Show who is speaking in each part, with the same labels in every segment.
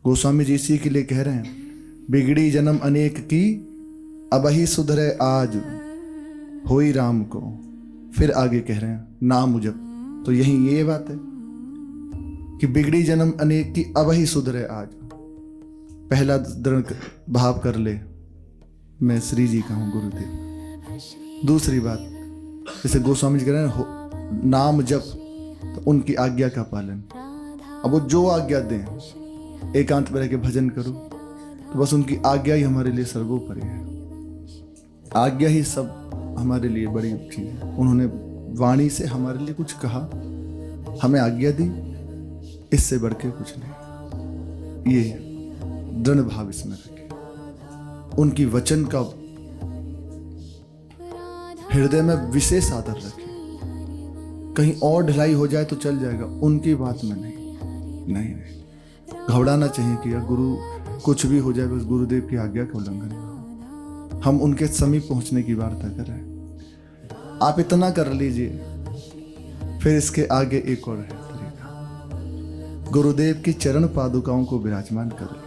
Speaker 1: गोस्वामी जी इसी के लिए कह रहे हैं, बिगड़ी जन्म अनेक की अब ही सुधरे आज, होई राम को। फिर आगे कह रहे हैं नाम जप। तो यही ये बात है कि बिगड़ी जन्म अनेक की अब ही सुधरे आज। पहला दृढ़ भाव कर ले, मैं श्री जी का हूं गुरुदेव। दूसरी बात, जैसे गोस्वामी जी कह रहे हैं नाम जप, तो उनकी आज्ञा का पालन। अब वो जो आज्ञा दें, एकांत में रह के भजन करो, तो बस उनकी आज्ञा ही हमारे लिए सर्वोपरि है। आज्ञा ही सब हमारे लिए बड़ी चीज है। उन्होंने वाणी से हमारे लिए कुछ कहा, हमें आज्ञा दी, इससे बढ़ के कुछ नहीं। ये दृढ़ भाव इसमें रखें, उनकी वचन का हृदय में विशेष आदर रखें। कहीं और ढिलाई हो जाए तो चल जाएगा, उनकी बात में नहीं। घबराना चाहिए कि यार गुरु कुछ भी हो जाए, बस गुरुदेव की आज्ञा का उल्लंघन ना हो। हम उनके समीप पहुंचने की वार्ता कर रहे हैं। आप इतना कर लीजिए, फिर इसके आगे एक और है तरीका। गुरुदेव की चरण पादुकाओं को विराजमान कर लो।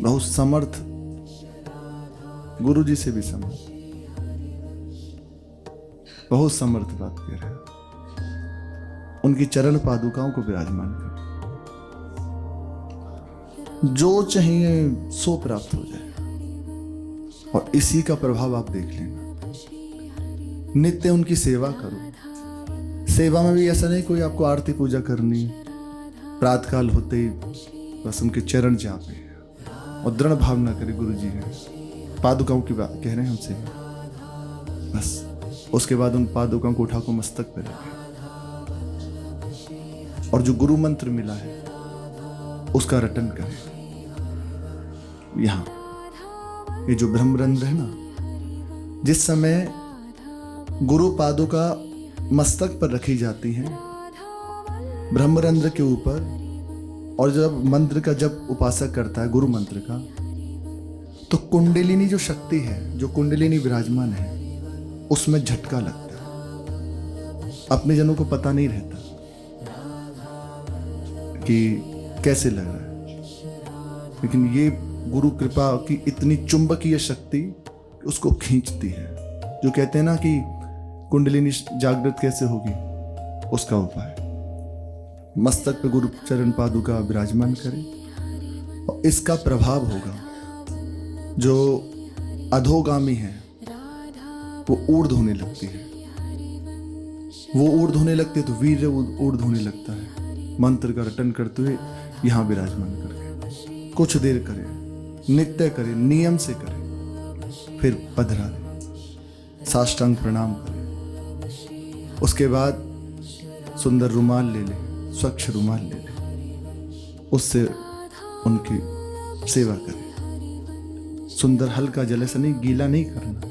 Speaker 1: बहुत समर्थ, गुरु जी से भी समर्थ, बहुत समर्थ बात कह रहे हैं। उनकी चरण पादुकाओं को विराजमान कर, जो चाहिए सो प्राप्त हो जाए। और इसी का प्रभाव आप देख लेना। नित्य उनकी सेवा करो। सेवा में भी ऐसा नहीं कोई आपको आरती पूजा करनी, प्रातःकाल होते ही बस उनके चरण जापे और दृढ़ भावना करे गुरु जी है, पादुकाओं की बात कह रहे हैं हमसे, बस उसके बाद उन पादुकाओं को उठा को मस्तक पे रखें और जो गुरु मंत्र मिला है उसका रटन करें। यहां ये जो ब्रह्मरंध्र है ना, जिस समय गुरु पादुका मस्तक पर रखी जाती है ब्रह्मरंध्र के ऊपर, और जब मंत्र का जब उपासक करता है गुरु मंत्र का, तो कुंडलिनी जो शक्ति है, जो कुंडलिनी विराजमान है, उसमें झटका लगता है। अपने जनों को पता नहीं रहता कि कैसे लग रहा है, लेकिन ये गुरु कृपा की इतनी चुंबकीय शक्ति उसको खींचती है। जो कहते हैं ना कि कुंडलिनी जागृत कैसे होगी, उसका उपाय मस्तक पे गुरु चरण पादुका विराजमान करें, और इसका प्रभाव होगा जो अधोगामी है वो ऊर्ध होने लगती है। वो ऊर्ध होने लगती है तो वीर ऊर्ध होने लगता है। मंत्र का रटन करते हुए यहां विराजमान करके कुछ देर करें, नित्य करें, नियम से करें, फिर पधरा दें, साष्टांग प्रणाम करें। उसके बाद सुंदर रुमाल ले लें, स्वच्छ रुमाल ले लें, उससे उनकी सेवा करें। सुंदर हल्का जल, ऐसा नहीं गीला नहीं करना,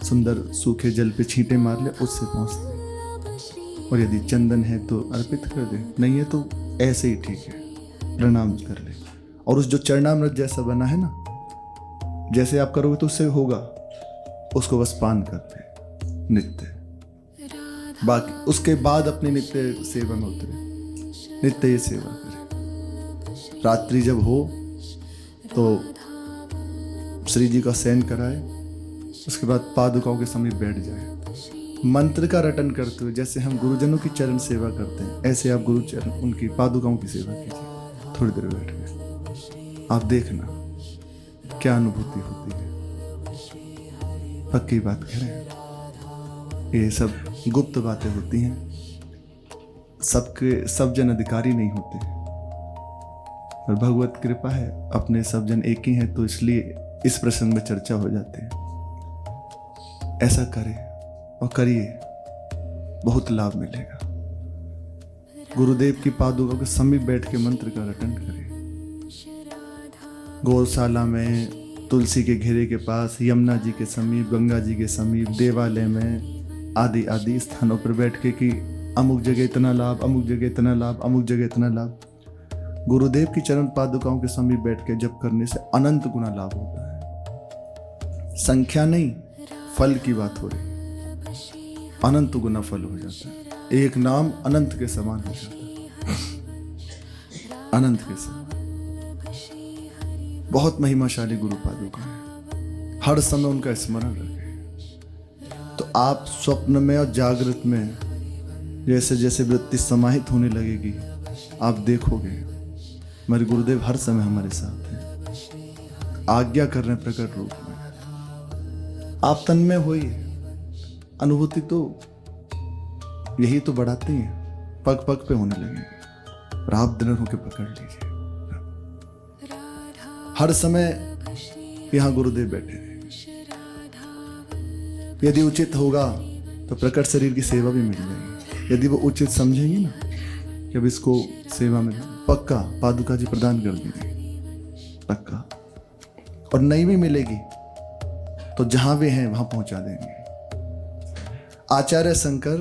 Speaker 1: सुंदर सूखे जल पे छींटे मार ले, उससे पहुंच दे। और यदि चंदन है तो अर्पित कर दे, नहीं है तो ऐसे ही ठीक है, प्रणाम कर ले। और उस जो चरणामृत जैसा बना है ना, जैसे आप करोगे तो उससे होगा, उसको बस पान कर ले नित्य। बाकी उसके बाद अपने नित्य सेवा में उतरे, नित्य ये सेवा करें। रात्रि जब हो तो श्री जी का शयन कराए, उसके बाद पादुकाओं के समीप बैठ जाए। मंत्र का रटन करते हुए जैसे हम गुरुजनों की चरण सेवा करते हैं, ऐसे आप गुरु चरण उनकी पादुकाओं की सेवा कीजिए। थोड़ी देर बैठ गए, आप देखना क्या अनुभूति होती है। पक्की बात कह रहे हैं, ये सब गुप्त बातें होती हैं, सबके सब जन अधिकारी नहीं होते, पर भगवत कृपा है, अपने सब जन एक ही हैं, तो इसलिए इस प्रसंग में चर्चा हो जाती है। ऐसा करें और करिए, बहुत लाभ मिलेगा। गुरुदेव की पादुका के समीप बैठ के मंत्र का रटन करें। गौशाला में, तुलसी के घेरे के पास, यमुना जी के समीप, गंगा जी के समीप, देवालय में, आदि आदि स्थानों पर बैठ के कि अमुक जगह इतना लाभ, अमुक जगह इतना लाभ, अमुक जगह इतना लाभ। गुरुदेव की चरण पादुकाओं के समीप बैठ के जप करने से अनंत गुना लाभ होता है। संख्या नहीं, फल की बात हो रही, अनंत गुना फल हो जाता है। एक नाम अनंत के समान हो जाता है। अनंत के समय बहुत महिमाशाली गुरु पादुका है, हर समय उनका स्मरण रखें। तो आप स्वप्न में और जागृत में जैसे जैसे वृत्ति समाहित होने लगेगी, आप देखोगे मेरे गुरुदेव हर समय हमारे साथ हैं, आज्ञा कर रहे हैं प्रकट रूप में। आप तन्मय होइए, अनुभूति तो यही तो बढ़ाती है, पग पग पे होने लगेगी और आप दृढ़ होकर पकड़ लीजिए। हर समय यहाँ गुरुदेव बैठे हैं। यदि उचित होगा तो प्रकट शरीर की सेवा भी मिल जाएगी। यदि वो उचित समझेंगे ना कि अब इसको सेवा में पक्का पादुका जी प्रदान कर देंगे, पक्का। और नहीं भी मिलेगी तो जहां वे हैं वहां पहुंचा देंगे। आचार्य शंकर